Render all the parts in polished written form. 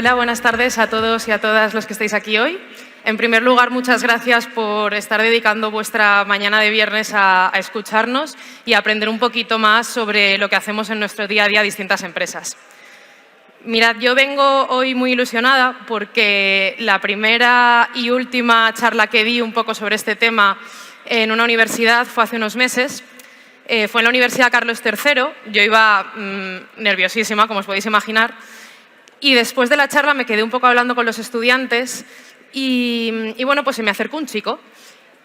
Hola, buenas tardes a todos y a todas los que estáis aquí hoy. En primer lugar, muchas gracias por estar dedicando vuestra mañana de viernes a escucharnos y a aprender un poquito más sobre lo que hacemos en nuestro día a día distintas empresas. Mirad, yo vengo hoy muy ilusionada porque la primera y última charla que di un poco sobre este tema en una universidad fue hace unos meses. Fue en la Universidad Carlos III. Yo iba nerviosísima, como os podéis imaginar. Y después de la charla me quedé un poco hablando con los estudiantes y bueno, pues se me acercó un chico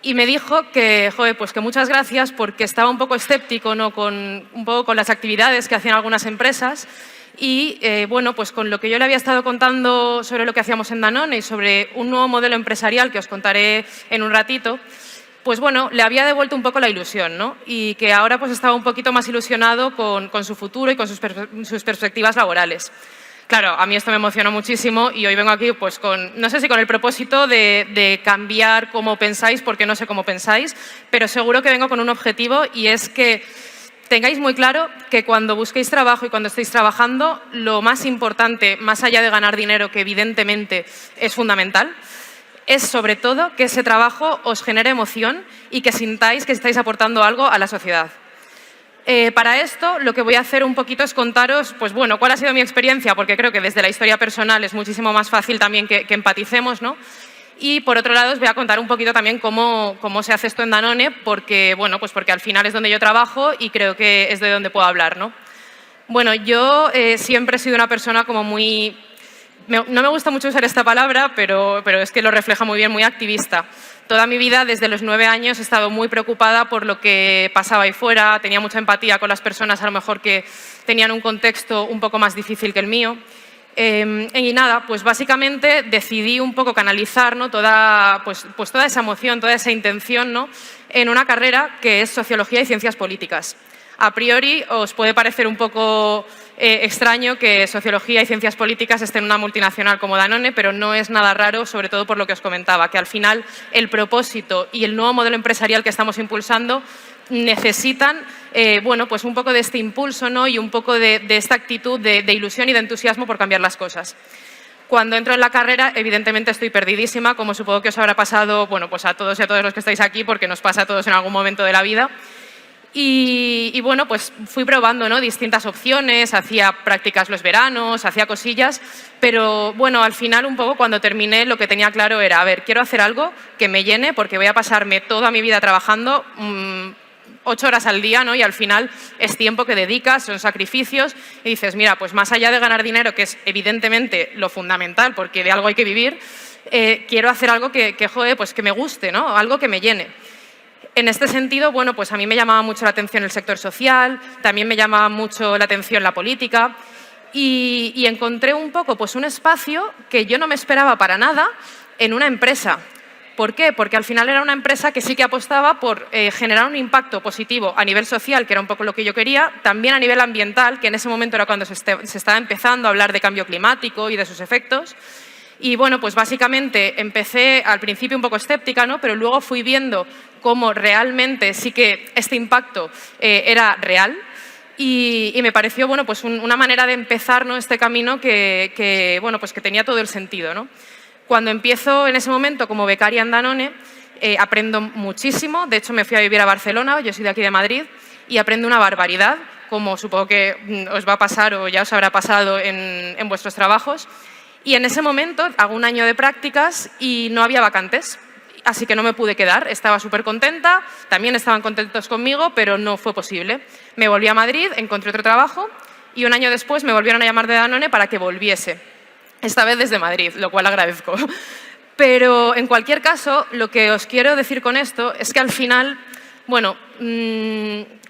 y me dijo que, joder, pues que muchas gracias porque estaba un poco escéptico, ¿no? un poco con las actividades que hacían algunas empresas y bueno, pues con lo que yo le había estado contando sobre lo que hacíamos en Danone y sobre un nuevo modelo empresarial que os contaré en un ratito, pues bueno, le había devuelto un poco la ilusión, ¿no? Y que ahora pues estaba un poquito más ilusionado con su futuro y con sus perspectivas laborales. Claro, a mí esto me emocionó muchísimo y hoy vengo aquí pues con, no sé si con el propósito de cambiar cómo pensáis, porque no sé cómo pensáis, pero seguro que vengo con un objetivo y es que tengáis muy claro que cuando busquéis trabajo y cuando estéis trabajando, lo más importante, más allá de ganar dinero, que evidentemente es fundamental, es sobre todo que ese trabajo os genere emoción y que sintáis que estáis aportando algo a la sociedad. Para esto, lo que voy a hacer un poquito es contaros, pues bueno, cuál ha sido mi experiencia, porque creo que desde la historia personal es muchísimo más fácil también que empaticemos, ¿no? Y por otro lado, os voy a contar un poquito también cómo se hace esto en Danone, porque, bueno, pues porque al final es donde yo trabajo y creo que es de donde puedo hablar, ¿no? Bueno, yo siempre he sido una persona como muy... No me gusta mucho usar esta palabra, pero es que lo refleja muy bien, muy activista. Toda mi vida, desde los 9 años, he estado muy preocupada por lo que pasaba ahí fuera, tenía mucha empatía con las personas a lo mejor que tenían un contexto un poco más difícil que el mío. Y nada, pues básicamente decidí un poco canalizar, ¿no? toda esa emoción, toda esa intención, ¿no? En una carrera que es Sociología y Ciencias Políticas. A priori os puede parecer un poco extraño que Sociología y Ciencias Políticas estén en una multinacional como Danone, pero no es nada raro, sobre todo por lo que os comentaba, que al final el propósito y el nuevo modelo empresarial que estamos impulsando necesitan bueno, pues un poco de este impulso, ¿no? Y un poco de esta actitud de ilusión y de entusiasmo por cambiar las cosas. Cuando entro en la carrera, evidentemente estoy perdidísima, como supongo que os habrá pasado, bueno, pues a todos y a todas los que estáis aquí, porque nos pasa a todos en algún momento de la vida. Y bueno, pues fui probando, ¿no? Distintas opciones, hacía prácticas los veranos, hacía cosillas, pero bueno, al final un poco cuando terminé lo que tenía claro era, a ver, quiero hacer algo que me llene porque voy a pasarme toda mi vida trabajando 8 horas al día, ¿no? Y al final es tiempo que dedicas, son sacrificios y dices, mira, pues más allá de ganar dinero, que es evidentemente lo fundamental porque de algo hay que vivir, quiero hacer algo joder, pues que me guste, ¿no? Algo que me llene. En este sentido, bueno, pues a mí me llamaba mucho la atención el sector social, también me llamaba mucho la atención la política y encontré un poco pues un espacio que yo no me esperaba para nada en una empresa. ¿Por qué? Porque al final era una empresa que sí que apostaba por generar un impacto positivo a nivel social, que era un poco lo que yo quería, también a nivel ambiental, que en ese momento era cuando se estaba empezando a hablar de cambio climático y de sus efectos. Y bueno, pues básicamente empecé al principio un poco escéptica, ¿no? Pero luego fui viendo cómo realmente sí que este impacto era real y me pareció, bueno, pues una manera de empezar, ¿no? Este camino bueno, pues que tenía todo el sentido, ¿no? Cuando empiezo en ese momento como becaria en Danone, aprendo muchísimo. De hecho, me fui a vivir a Barcelona, yo soy de aquí de Madrid, y aprendo una barbaridad, como supongo que os va a pasar o ya os habrá pasado en vuestros trabajos. Y en ese momento hago un año de prácticas y no había vacantes, así que no me pude quedar. Estaba súper contenta, también estaban contentos conmigo, pero no fue posible. Me volví a Madrid, encontré otro trabajo y un año después me volvieron a llamar de Danone para que volviese. Esta vez desde Madrid, lo cual agradezco. Pero en cualquier caso, lo que os quiero decir con esto es que al final, bueno,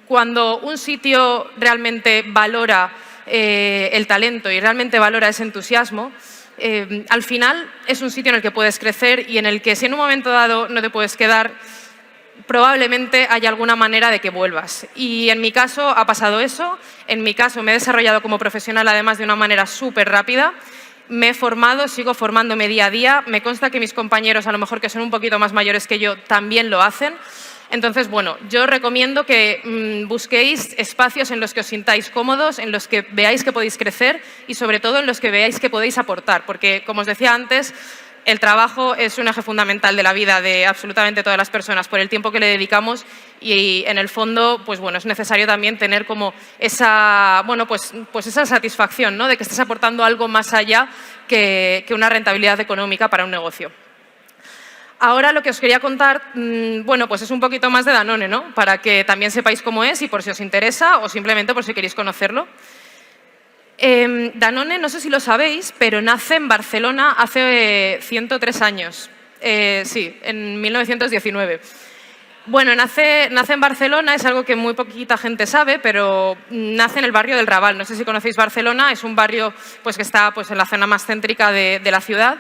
cuando un sitio realmente valora el talento y realmente valora ese entusiasmo, al final es un sitio en el que puedes crecer y en el que si en un momento dado no te puedes quedar, probablemente haya alguna manera de que vuelvas. Y en mi caso ha pasado eso, en mi caso me he desarrollado como profesional además de una manera súper rápida, me he formado, sigo formándome día a día, me consta que mis compañeros a lo mejor que son un poquito más mayores que yo también lo hacen. Entonces, bueno, yo recomiendo que busquéis espacios en los que os sintáis cómodos, en los que veáis que podéis crecer y, sobre todo, en los que veáis que podéis aportar. Porque, como os decía antes, el trabajo es un eje fundamental de la vida de absolutamente todas las personas por el tiempo que le dedicamos y, en el fondo, pues bueno, es necesario también tener como esa, bueno, pues esa satisfacción, ¿no?, de que estés aportando algo más allá que una rentabilidad económica para un negocio. Ahora lo que os quería contar, bueno, pues es un poquito más de Danone, ¿no?, para que también sepáis cómo es y por si os interesa o simplemente por si queréis conocerlo. Danone, no sé si lo sabéis, pero nace en Barcelona hace 103 años. Sí, en 1919. Bueno, nace en Barcelona, es algo que muy poquita gente sabe, pero nace en el barrio del Raval. No sé si conocéis Barcelona, es un barrio pues, que está pues, en la zona más céntrica de la ciudad.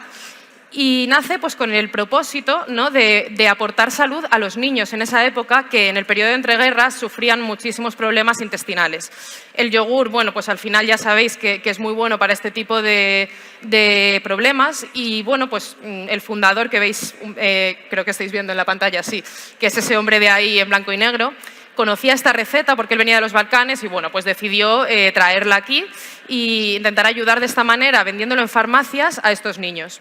Y nace pues, con el propósito, ¿no?, de aportar salud a los niños en esa época que en el periodo de entreguerras sufrían muchísimos problemas intestinales. El yogur, bueno, pues al final ya sabéis que es muy bueno para este tipo de problemas y bueno, pues el fundador que veis, creo que estáis viendo en la pantalla, sí, que es ese hombre de ahí en blanco y negro, conocía esta receta porque él venía de los Balcanes y bueno, pues decidió traerla aquí e intentar ayudar de esta manera, vendiéndolo en farmacias a estos niños.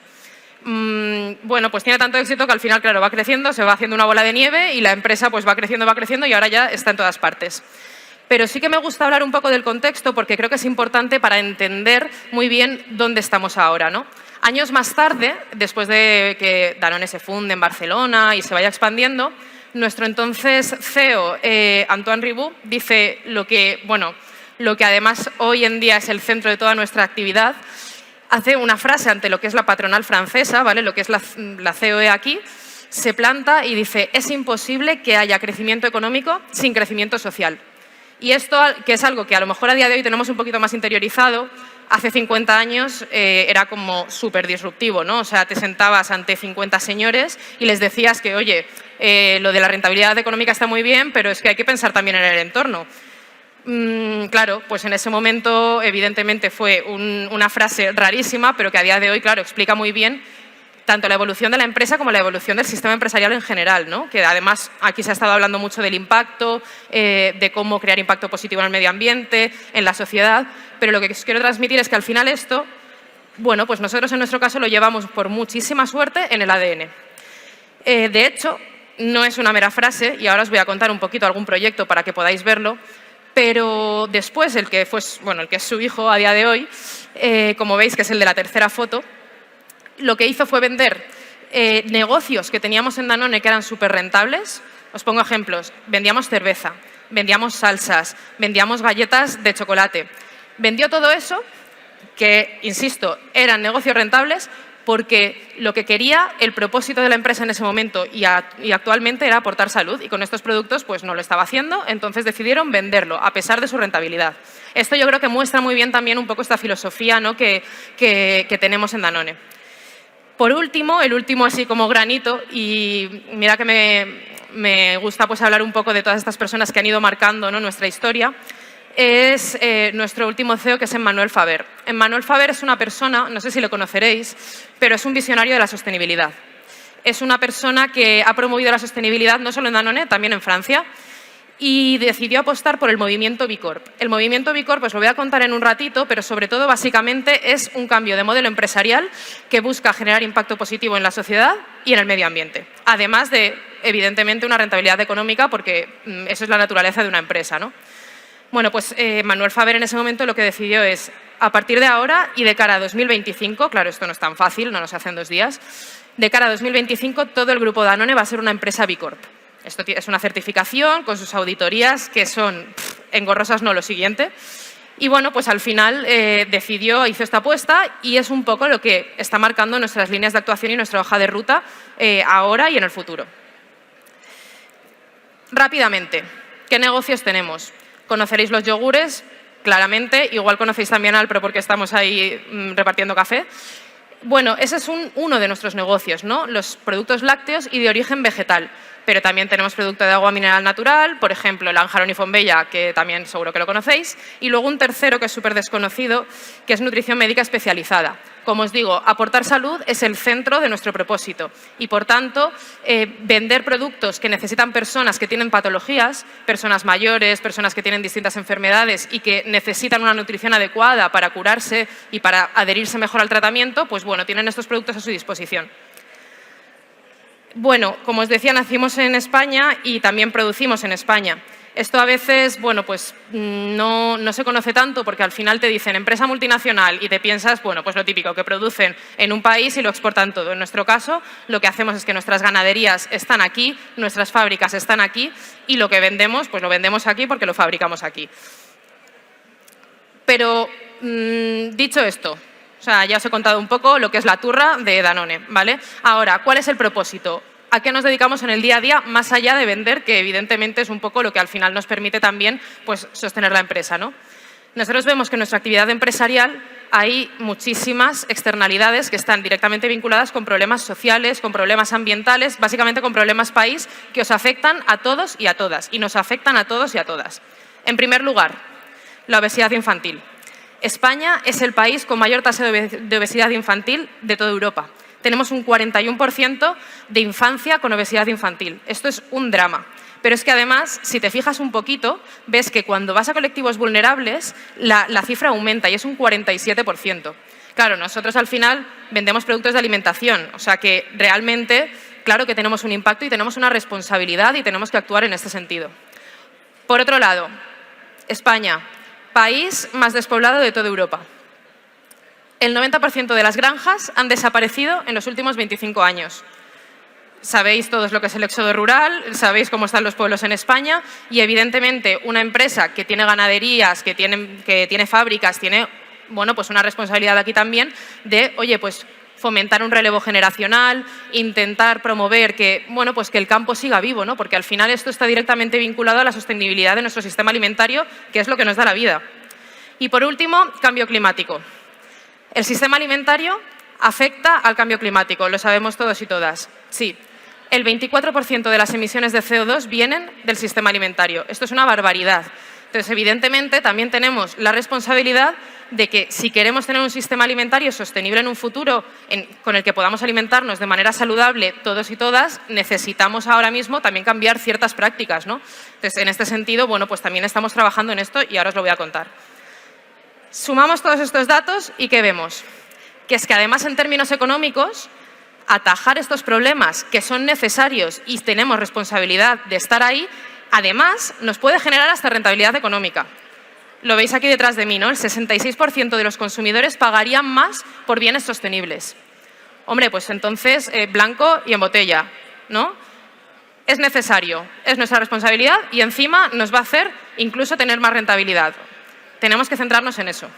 Bueno, pues tiene tanto éxito que al final, claro, va creciendo, se va haciendo una bola de nieve y la empresa pues va creciendo y ahora ya está en todas partes. Pero sí que me gusta hablar un poco del contexto porque creo que es importante para entender muy bien dónde estamos ahora, ¿no? Años más tarde, después de que Danone se funde en Barcelona y se vaya expandiendo, nuestro entonces CEO, Antoine Riboud, dice lo que además hoy en día es el centro de toda nuestra actividad. Hace una frase ante lo que es la patronal francesa, ¿vale?, lo que es la COE aquí, se planta y dice: es imposible que haya crecimiento económico sin crecimiento social. Y esto, que es algo que a lo mejor a día de hoy tenemos un poquito más interiorizado, hace 50 años era como súper disruptivo, ¿no? O sea, te sentabas ante 50 señores y les decías que, oye, lo de la rentabilidad económica está muy bien, pero es que hay que pensar también en el entorno. Claro, pues en ese momento evidentemente fue una frase rarísima, pero que a día de hoy, claro, explica muy bien tanto la evolución de la empresa como la evolución del sistema empresarial en general, ¿no? Que además aquí se ha estado hablando mucho del impacto, de cómo crear impacto positivo en el medio ambiente, en la sociedad, pero lo que os quiero transmitir es que al final esto, bueno, pues nosotros en nuestro caso lo llevamos por muchísima suerte en el ADN. De hecho, no es una mera frase y ahora os voy a contar un poquito algún proyecto para que podáis verlo. Pero después, el que es su hijo a día de hoy, como veis que es el de la tercera foto, lo que hizo fue vender negocios que teníamos en Danone que eran súper rentables. Os pongo ejemplos. Vendíamos cerveza, vendíamos salsas, vendíamos galletas de chocolate. Vendió todo eso, que, insisto, eran negocios rentables, porque lo que quería, el propósito de la empresa en ese momento y actualmente era aportar salud y con estos productos pues no lo estaba haciendo, entonces decidieron venderlo a pesar de su rentabilidad. Esto yo creo que muestra muy bien también un poco esta filosofía, ¿no?, que tenemos en Danone. Por último, el último así como granito, y mira que me gusta pues hablar un poco de todas estas personas que han ido marcando, ¿no?, nuestra historia, es nuestro último CEO, que es Emmanuel Faber. Emmanuel Faber es una persona, no sé si lo conoceréis, pero es un visionario de la sostenibilidad. Es una persona que ha promovido la sostenibilidad no solo en Danone, también en Francia, y decidió apostar por el movimiento B Corp. El movimiento B Corp, pues lo voy a contar en un ratito, pero sobre todo básicamente es un cambio de modelo empresarial que busca generar impacto positivo en la sociedad y en el medio ambiente. Además de, evidentemente, una rentabilidad económica, porque eso es la naturaleza de una empresa, ¿no? Bueno, pues Emmanuel Faber en ese momento lo que decidió es, a partir de ahora y de cara a 2025, claro, esto no es tan fácil, no se hace en 2 días, de cara a 2025 todo el grupo Danone va a ser una empresa B Corp. Esto es una certificación con sus auditorías que son engorrosas, no lo siguiente. Y bueno, pues al final hizo esta apuesta y es un poco lo que está marcando nuestras líneas de actuación y nuestra hoja de ruta ahora y en el futuro. Rápidamente, ¿qué negocios tenemos? Conoceréis los yogures, claramente, igual conocéis también Alpro porque estamos ahí repartiendo café. Bueno, ese es uno de nuestros negocios, ¿no? Los productos lácteos y de origen vegetal. pero también tenemos producto de agua mineral natural, por ejemplo, el Anjarón y Fombella, que también seguro que lo conocéis, y luego un tercero que es súper desconocido, que es nutrición médica especializada. Como os digo, aportar salud es el centro de nuestro propósito y, por tanto, vender productos que necesitan personas que tienen patologías, personas mayores, personas que tienen distintas enfermedades y que necesitan una nutrición adecuada para curarse y para adherirse mejor al tratamiento, pues bueno, tienen estos productos a su disposición. Bueno, como os decía, nacimos en España y también producimos en España. Esto a veces, bueno, pues no se conoce tanto porque al final te dicen empresa multinacional y te piensas, bueno, pues lo típico, que producen en un país y lo exportan todo. En nuestro caso, lo que hacemos es que nuestras ganaderías están aquí, nuestras fábricas están aquí y lo que vendemos, pues lo vendemos aquí porque lo fabricamos aquí. Pero, dicho esto, o sea, ya os he contado un poco lo que es la turra de Danone, ¿vale? Ahora, ¿cuál es el propósito? ¿A qué nos dedicamos en el día a día, más allá de vender, que evidentemente es un poco lo que al final nos permite también pues, sostener la empresa, ¿no? Nosotros vemos que en nuestra actividad empresarial hay muchísimas externalidades que están directamente vinculadas con problemas sociales, con problemas ambientales, básicamente con problemas país que os afectan a todos y a todas, y nos afectan a todos y a todas. En primer lugar, la obesidad infantil. España es el país con mayor tasa de obesidad infantil de toda Europa. Tenemos un 41% de infancia con obesidad infantil. Esto es un drama. Pero es que además, si te fijas un poquito, ves que cuando vas a colectivos vulnerables, la cifra aumenta y es un 47%. Claro, nosotros al final vendemos productos de alimentación, o sea que realmente, claro que tenemos un impacto y tenemos una responsabilidad y tenemos que actuar en este sentido. Por otro lado, España, país más despoblado de toda Europa. El 90% de las granjas han desaparecido en los últimos 25 años. Sabéis todos lo que es el éxodo rural, sabéis cómo están los pueblos en España y, evidentemente, una empresa que tiene ganaderías, que tiene fábricas, tiene bueno, pues una responsabilidad aquí también de, oye, pues fomentar un relevo generacional, intentar promover que, bueno, pues que el campo siga vivo, ¿no? Porque al final esto está directamente vinculado a la sostenibilidad de nuestro sistema alimentario, que es lo que nos da la vida. Y, por último, cambio climático. El sistema alimentario afecta al cambio climático, lo sabemos todos y todas. Sí, el 24% de las emisiones de CO2 vienen del sistema alimentario. Esto es una barbaridad. Entonces, evidentemente, también tenemos la responsabilidad de que si queremos tener un sistema alimentario sostenible en un futuro con el que podamos alimentarnos de manera saludable todos y todas, necesitamos ahora mismo también cambiar ciertas prácticas, ¿no? Entonces, en este sentido, bueno, pues también estamos trabajando en esto y ahora os lo voy a contar. Sumamos todos estos datos y ¿qué vemos? Que es que además en términos económicos, atajar estos problemas que son necesarios y tenemos responsabilidad de estar ahí, además nos puede generar hasta rentabilidad económica. Lo veis aquí detrás de mí, ¿no? El 66% de los consumidores pagarían más por bienes sostenibles. Hombre, pues entonces blanco y en botella, ¿no? Es necesario, es nuestra responsabilidad y encima nos va a hacer incluso tener más rentabilidad. Tenemos que centrarnos en eso.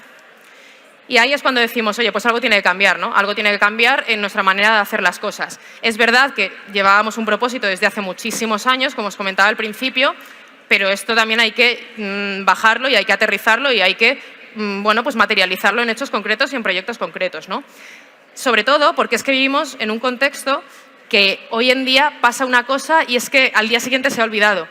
Y ahí es cuando decimos, oye, pues algo tiene que cambiar, ¿no? Algo tiene que cambiar en nuestra manera de hacer las cosas. Es verdad que llevábamos un propósito desde hace muchísimos años, como os comentaba al principio, pero esto también hay que bajarlo y hay que aterrizarlo y hay que, bueno, pues materializarlo en hechos concretos y en proyectos concretos, ¿no? Sobre todo porque es que vivimos en un contexto que hoy en día pasa una cosa y es que al día siguiente se ha olvidado.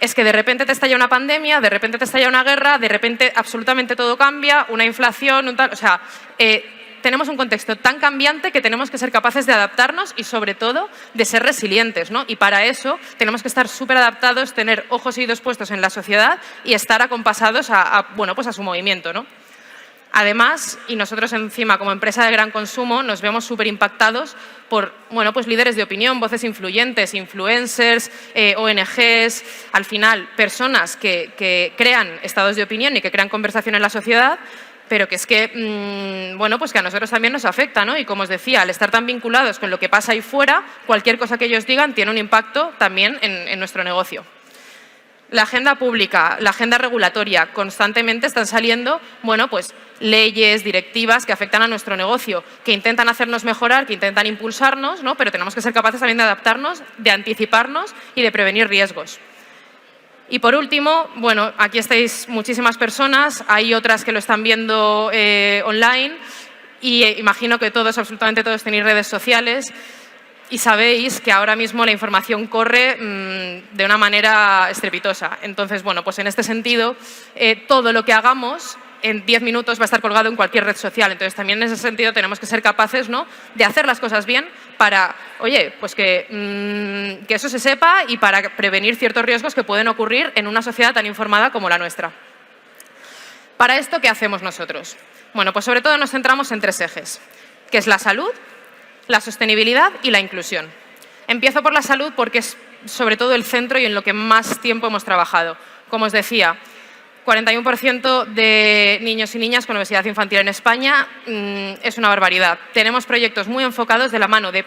Es que de repente te estalla una pandemia, de repente te estalla una guerra, de repente absolutamente todo cambia, una inflación, un tal… O sea, tenemos un contexto tan cambiante que tenemos que ser capaces de adaptarnos y, sobre todo, de ser resilientes, ¿no? Y para eso tenemos que estar súper adaptados, tener ojos y oídos puestos en la sociedad y estar acompasados bueno, pues a su movimiento, ¿no? Además, y nosotros encima como empresa de gran consumo nos vemos súper impactados por, bueno, pues líderes de opinión, voces influyentes, influencers, ONGs, al final personas que crean estados de opinión y que crean conversación en la sociedad, pero que es que, bueno, pues que a nosotros también nos afecta, ¿no? Y como os decía, al estar tan vinculados con lo que pasa ahí fuera, cualquier cosa que ellos digan tiene un impacto también en nuestro negocio. La agenda pública, la agenda regulatoria, constantemente están saliendo, bueno, pues leyes, directivas que afectan a nuestro negocio, que intentan hacernos mejorar, que intentan impulsarnos, ¿no? Pero tenemos que ser capaces también de adaptarnos, de anticiparnos y de prevenir riesgos. Y por último, bueno, aquí estáis muchísimas personas, hay otras que lo están viendo online y imagino que todos, absolutamente todos, tenéis redes sociales. y sabéis que ahora mismo la información corre de una manera estrepitosa. Entonces, bueno, pues en este sentido, todo lo que hagamos en 10 minutos va a estar colgado en cualquier red social. Entonces, también en ese sentido tenemos que ser capaces, ¿no?, de hacer las cosas bien para, oye, pues que eso se sepa y para prevenir ciertos riesgos que pueden ocurrir en una sociedad tan informada como la nuestra. Para esto, ¿qué hacemos nosotros? Bueno, pues sobre todo nos centramos en 3 ejes, que es la salud, la sostenibilidad y la inclusión. Empiezo por la salud porque es sobre todo el centro y en lo que más tiempo hemos trabajado. Como os decía, 41% de niños y niñas con obesidad infantil en España es una barbaridad. Tenemos proyectos muy enfocados de la mano de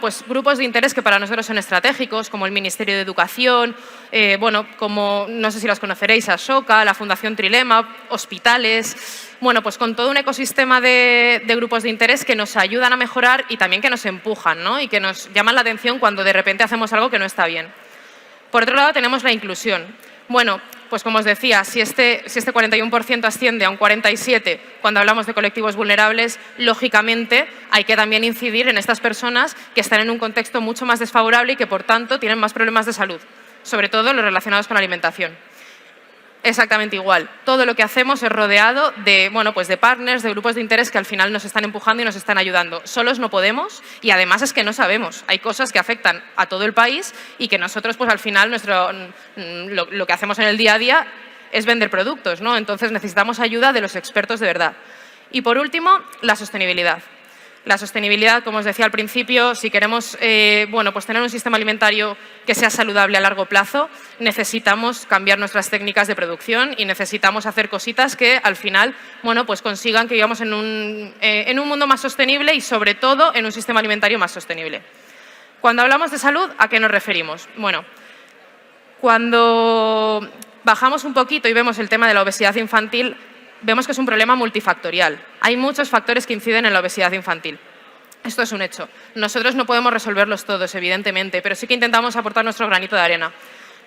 pues grupos de interés que para nosotros son estratégicos, como el Ministerio de Educación, como, no sé si los conoceréis, Ashoka, la Fundación Trilema, hospitales, pues con todo un ecosistema de grupos de interés que nos ayudan a mejorar y también que nos empujan, ¿no?, y que nos llaman la atención cuando de repente hacemos algo que no está bien. Por otro lado, tenemos la inclusión. Bueno, pues como os decía, si este 41% asciende a un 47% cuando hablamos de colectivos vulnerables, lógicamente hay que también incidir en estas personas que están en un contexto mucho más desfavorable y que, por tanto, tienen más problemas de salud, sobre todo los relacionados con la alimentación. Exactamente igual. Todo lo que hacemos es rodeado de, pues de partners, de grupos de interés que al final nos están empujando y nos están ayudando. Solos no podemos y además es que no sabemos. Hay cosas que afectan a todo el país y que nosotros, pues al final, lo que hacemos en el día a día es vender productos, ¿no? Entonces necesitamos ayuda de los expertos de verdad. Y por último, la sostenibilidad. La sostenibilidad, como os decía al principio, si queremos pues tener un sistema alimentario que sea saludable a largo plazo, necesitamos cambiar nuestras técnicas de producción y necesitamos hacer cositas que al final pues consigan que vivamos en un mundo más sostenible y sobre todo en un sistema alimentario más sostenible. Cuando hablamos de salud, ¿a qué nos referimos? Bueno, cuando bajamos un poquito y vemos el tema de la obesidad infantil, vemos que es un problema multifactorial. Hay muchos factores que inciden en la obesidad infantil. Esto es un hecho. Nosotros no podemos resolverlos todos, evidentemente, pero sí que intentamos aportar nuestro granito de arena.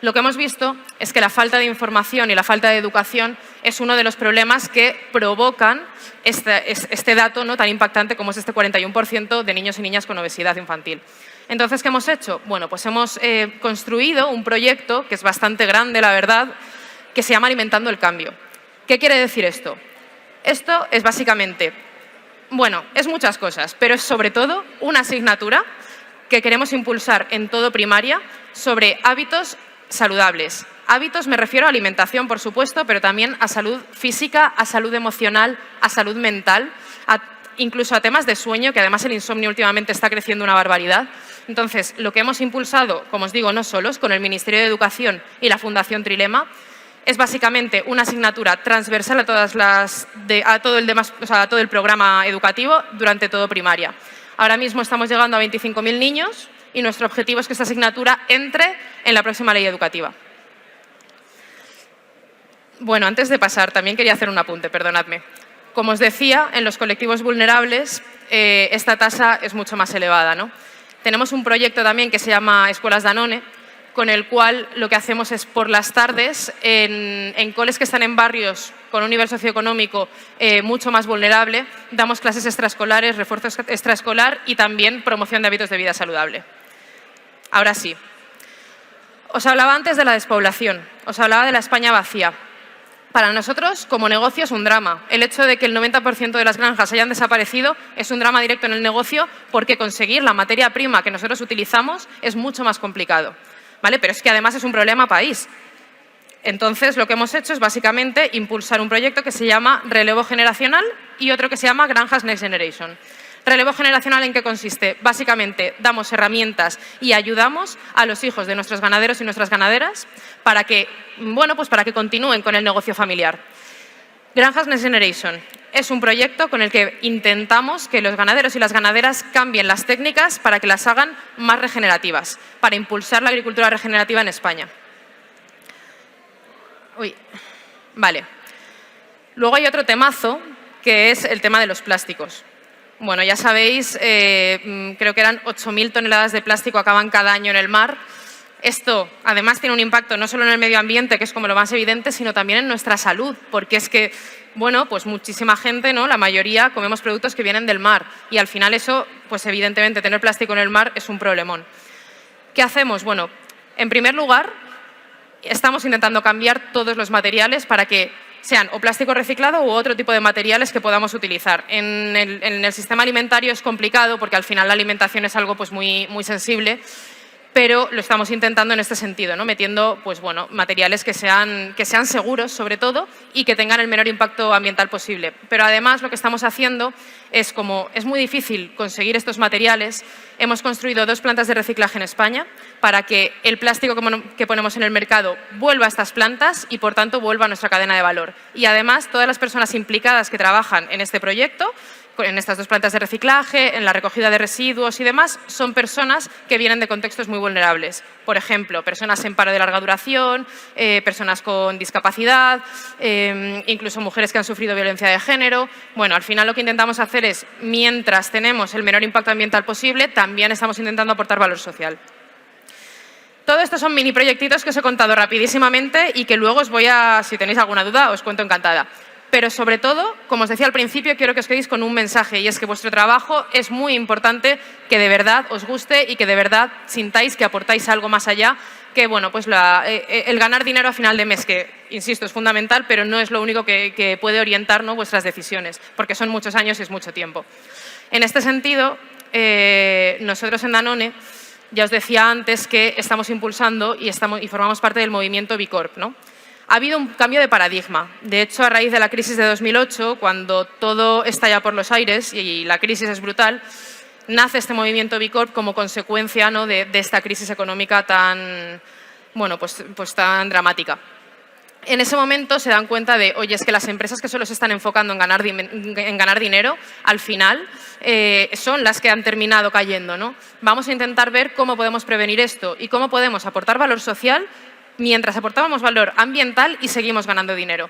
Lo que hemos visto es que la falta de información y la falta de educación es uno de los problemas que provocan este dato, ¿no?, tan impactante como es este 41% de niños y niñas con obesidad infantil. Entonces, ¿qué hemos hecho? Bueno, pues hemos construido un proyecto que es bastante grande, la verdad, que se llama Alimentando el Cambio. ¿Qué quiere decir esto? Esto es básicamente, es muchas cosas, pero es sobre todo una asignatura que queremos impulsar en todo primaria sobre hábitos saludables. Hábitos, me refiero a alimentación, por supuesto, pero también a salud física, a salud emocional, a salud mental, incluso a temas de sueño, que además el insomnio últimamente está creciendo una barbaridad. Entonces, lo que hemos impulsado, como os digo, no solos, con el Ministerio de Educación y la Fundación Trilema, es básicamente una asignatura transversal a todo el programa educativo durante todo primaria. Ahora mismo estamos llegando a 25.000 niños y nuestro objetivo es que esta asignatura entre en la próxima ley educativa. Bueno, antes de pasar, también quería hacer un apunte, perdonadme. Como os decía, en los colectivos vulnerables esta tasa es mucho más elevada, ¿no? Tenemos un proyecto también que se llama Escuelas Danone, con el cual lo que hacemos es por las tardes, en coles que están en barrios con un nivel socioeconómico mucho más vulnerable, damos clases extraescolares, refuerzo extraescolar y también promoción de hábitos de vida saludable. Ahora sí. Os hablaba antes de la despoblación, os hablaba de la España vacía. Para nosotros, como negocio, es un drama. El hecho de que el 90% de las granjas hayan desaparecido es un drama directo en el negocio porque conseguir la materia prima que nosotros utilizamos es mucho más complicado. ¿Vale? Pero es que además es un problema país. Entonces, lo que hemos hecho es básicamente impulsar un proyecto que se llama Relevo Generacional y otro que se llama Granjas Next Generation. Relevo generacional, ¿en qué consiste? Básicamente, damos herramientas y ayudamos a los hijos de nuestros ganaderos y nuestras ganaderas para que continúen con el negocio familiar. Granjas Next Generation es un proyecto con el que intentamos que los ganaderos y las ganaderas cambien las técnicas para que las hagan más regenerativas, para impulsar la agricultura regenerativa en España. Vale. Luego hay otro temazo, que es el tema de los plásticos. Bueno, ya sabéis, creo que eran 8.000 toneladas de plástico acaban cada año en el mar. Esto, además, tiene un impacto no solo en el medio ambiente, que es como lo más evidente, sino también en nuestra salud, porque es que bueno, pues muchísima gente, ¿no? La mayoría comemos productos que vienen del mar y al final eso, pues evidentemente tener plástico en el mar es un problemón. ¿Qué hacemos? Bueno, en primer lugar, estamos intentando cambiar todos los materiales para que sean o plástico reciclado u otro tipo de materiales que podamos utilizar. En el sistema alimentario es complicado porque al final la alimentación es algo pues muy sensible, pero lo estamos intentando en este sentido, ¿no? Metiendo pues, bueno, materiales que sean seguros, sobre todo, y que tengan el menor impacto ambiental posible. Pero además lo que estamos haciendo es, como es muy difícil conseguir estos materiales, hemos construido 2 plantas de reciclaje en España para que el plástico que ponemos en el mercado vuelva a estas plantas y, por tanto, vuelva a nuestra cadena de valor. Y además, todas las personas implicadas que trabajan en este proyecto, en estas 2 plantas de reciclaje, en la recogida de residuos y demás, son personas que vienen de contextos muy vulnerables. Por ejemplo, personas en paro de larga duración, personas con discapacidad, incluso mujeres que han sufrido violencia de género. Bueno, al final lo que intentamos hacer es, mientras tenemos el menor impacto ambiental posible, también estamos intentando aportar valor social. Todo esto son mini proyectitos que os he contado rapidísimamente y que luego os voy a, si tenéis alguna duda, os cuento encantada. Pero sobre todo, como os decía al principio, quiero que os quedéis con un mensaje y es que vuestro trabajo es muy importante, que de verdad os guste y que de verdad sintáis que aportáis algo más allá que, bueno, pues el ganar dinero a final de mes, que, insisto, es fundamental, pero no es lo único que puede orientar, ¿no?, vuestras decisiones, porque son muchos años y es mucho tiempo. En este sentido, nosotros en Danone, ya os decía antes que estamos impulsando y formamos parte del movimiento B Corp, ¿no? Ha habido un cambio de paradigma. De hecho, a raíz de la crisis de 2008, cuando todo estalla por los aires y la crisis es brutal, nace este movimiento B Corp como consecuencia, ¿no?, de esta crisis económica tan, bueno, pues tan dramática. En ese momento se dan cuenta de, oye, es que las empresas que solo se están enfocando en ganar dinero, al final son las que han terminado cayendo, ¿no? Vamos a intentar ver cómo podemos prevenir esto y cómo podemos aportar valor social mientras aportábamos valor ambiental y seguimos ganando dinero.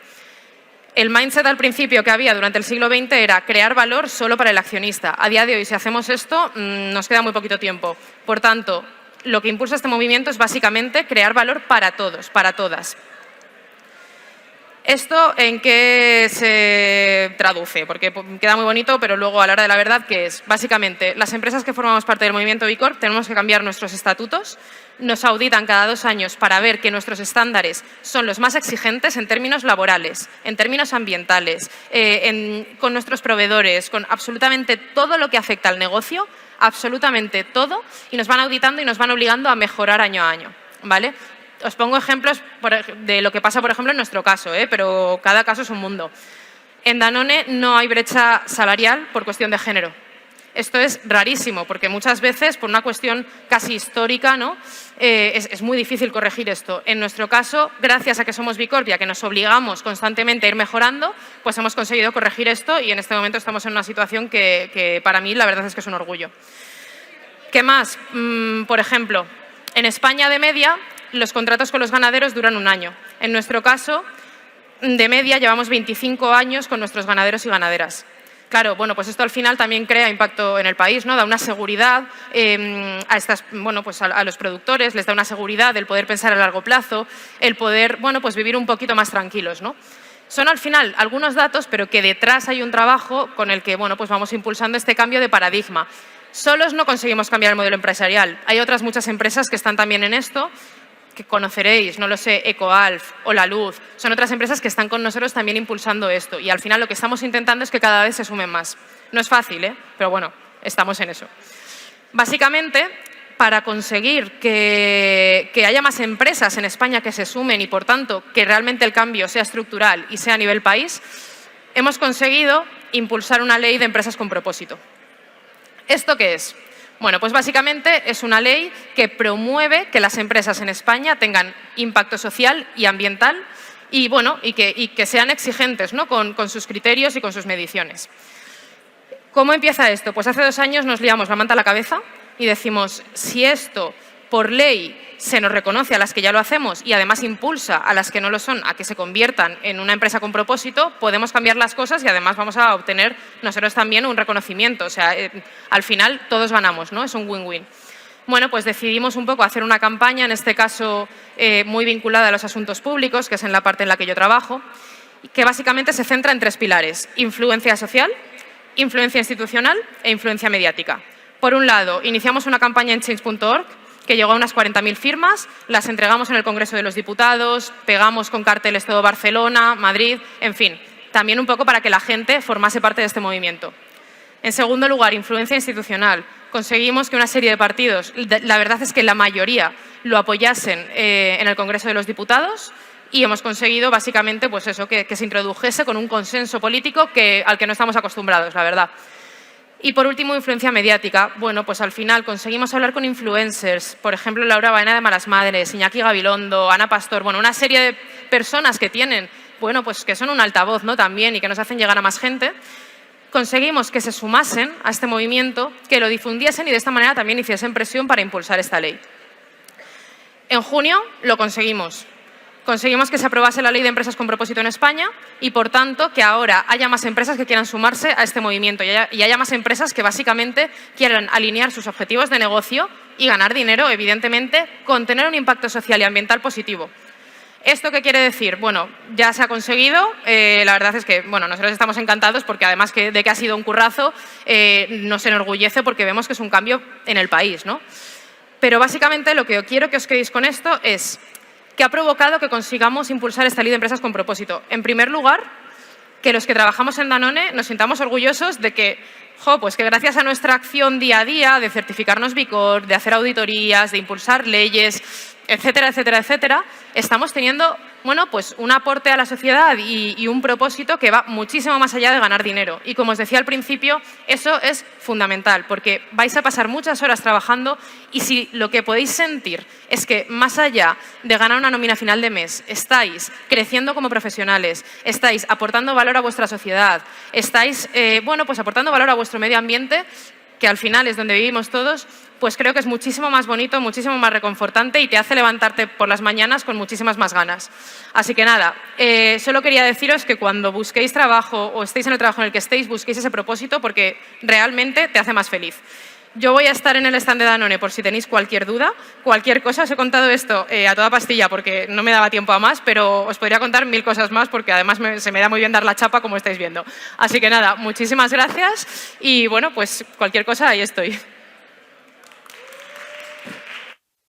El mindset al principio que había durante el siglo XX era crear valor solo para el accionista. A día de hoy, si hacemos esto, nos queda muy poquito tiempo. Por tanto, lo que impulsa este movimiento es básicamente crear valor para todos, para todas. ¿Esto en qué se traduce? Porque queda muy bonito, pero luego a la hora de la verdad, ¿qué es? Básicamente, las empresas que formamos parte del movimiento B Corp tenemos que cambiar nuestros estatutos, nos auditan cada 2 años para ver que nuestros estándares son los más exigentes en términos laborales, en términos ambientales, con nuestros proveedores, con absolutamente todo lo que afecta al negocio, absolutamente todo, y nos van auditando y nos van obligando a mejorar año a año, ¿vale? Os pongo ejemplos de lo que pasa, por ejemplo, en nuestro caso, pero cada caso es un mundo. En Danone no hay brecha salarial por cuestión de género. Esto es rarísimo, porque muchas veces, por una cuestión casi histórica, ¿no?, es muy difícil corregir esto. En nuestro caso, gracias a que somos B Corp y a que nos obligamos constantemente a ir mejorando, pues hemos conseguido corregir esto y en este momento estamos en una situación que para mí la verdad es que es un orgullo. ¿Qué más? Por ejemplo, en España de media, los contratos con los ganaderos duran 1 año. En nuestro caso, de media, llevamos 25 años con nuestros ganaderos y ganaderas. Claro, bueno, pues esto al final también crea impacto en el país, ¿no? Da una seguridad a los productores, les da una seguridad el poder pensar a largo plazo, el poder, bueno, pues vivir un poquito más tranquilos, ¿no? Son al final algunos datos, pero que detrás hay un trabajo con el que, bueno, pues vamos impulsando este cambio de paradigma. Solos no conseguimos cambiar el modelo empresarial. Hay otras muchas empresas que están también en esto, que conoceréis, no lo sé, Ecoalf o La Luz, son otras empresas que están con nosotros también impulsando esto y al final lo que estamos intentando es que cada vez se sumen más. No es fácil, pero bueno, estamos en eso. Básicamente, para conseguir que haya más empresas en España que se sumen y, por tanto, que realmente el cambio sea estructural y sea a nivel país, hemos conseguido impulsar una ley de empresas con propósito. ¿Esto qué es? Bueno, pues básicamente es una ley que promueve que las empresas en España tengan impacto social y ambiental y, bueno, y que sean exigentes, ¿no?, con sus criterios y con sus mediciones. ¿Cómo empieza esto? Pues hace 2 años nos liamos la manta a la cabeza y decimos, si esto por ley se nos reconoce a las que ya lo hacemos y además impulsa a las que no lo son a que se conviertan en una empresa con propósito, podemos cambiar las cosas y además vamos a obtener nosotros también un reconocimiento. O sea, al final todos ganamos, ¿no? Es un win-win. Bueno, pues decidimos un poco hacer una campaña, en este caso muy vinculada a los asuntos públicos, que es en la parte en la que yo trabajo, que básicamente se centra en 3 pilares: influencia social, influencia institucional e influencia mediática. Por un lado, iniciamos una campaña en change.org que llegó a unas 40.000 firmas, las entregamos en el Congreso de los Diputados, pegamos con carteles todo Barcelona, Madrid, en fin, también un poco para que la gente formase parte de este movimiento. En segundo lugar, influencia institucional. Conseguimos que una serie de partidos, la verdad es que la mayoría, lo apoyasen en el Congreso de los Diputados y hemos conseguido básicamente pues eso, que se introdujese con un consenso político al que no estamos acostumbrados, la verdad. Y por último, influencia mediática. Bueno, pues al final conseguimos hablar con influencers, por ejemplo, Laura Baena de Malas Madres, Iñaki Gabilondo, Ana Pastor, bueno, una serie de personas que tienen, bueno, pues que son un altavoz, ¿no? También y que nos hacen llegar a más gente. Conseguimos que se sumasen a este movimiento, que lo difundiesen y de esta manera también hiciesen presión para impulsar esta ley. En junio lo conseguimos. Conseguimos que se aprobase la Ley de Empresas con Propósito en España y, por tanto, que ahora haya más empresas que quieran sumarse a este movimiento y haya más empresas que básicamente quieran alinear sus objetivos de negocio y ganar dinero, evidentemente, con tener un impacto social y ambiental positivo. ¿Esto qué quiere decir? Bueno, ya se ha conseguido. La verdad es que bueno, nosotros estamos encantados porque además de que ha sido un currazo, nos enorgullece porque vemos que es un cambio en el país, ¿no? Pero básicamente lo que quiero que os quedéis con esto es que ha provocado que consigamos impulsar esta Ley de Empresas con Propósito. En primer lugar, que los que trabajamos en Danone nos sintamos orgullosos de que, pues que gracias a nuestra acción día a día de certificarnos B Corp, de hacer auditorías, de impulsar leyes, etcétera, etcétera, etcétera, estamos teniendo bueno, pues un aporte a la sociedad y un propósito que va muchísimo más allá de ganar dinero. Y como os decía al principio, eso es fundamental porque vais a pasar muchas horas trabajando y si lo que podéis sentir es que más allá de ganar una nómina final de mes, estáis creciendo como profesionales, estáis aportando valor a vuestra sociedad, estáis bueno, pues aportando valor a vuestro medio ambiente, que al final es donde vivimos todos, pues creo que es muchísimo más bonito, muchísimo más reconfortante y te hace levantarte por las mañanas con muchísimas más ganas. Así que nada, solo quería deciros que cuando busquéis trabajo o estéis en el trabajo en el que estéis, busquéis ese propósito porque realmente te hace más feliz. Yo voy a estar en el stand de Danone por si tenéis cualquier duda, cualquier cosa. Os he contado esto a toda pastilla porque no me daba tiempo a más, pero os podría contar 1000 cosas más porque además se me da muy bien dar la chapa como estáis viendo. Así que nada, muchísimas gracias y bueno, pues cualquier cosa ahí estoy.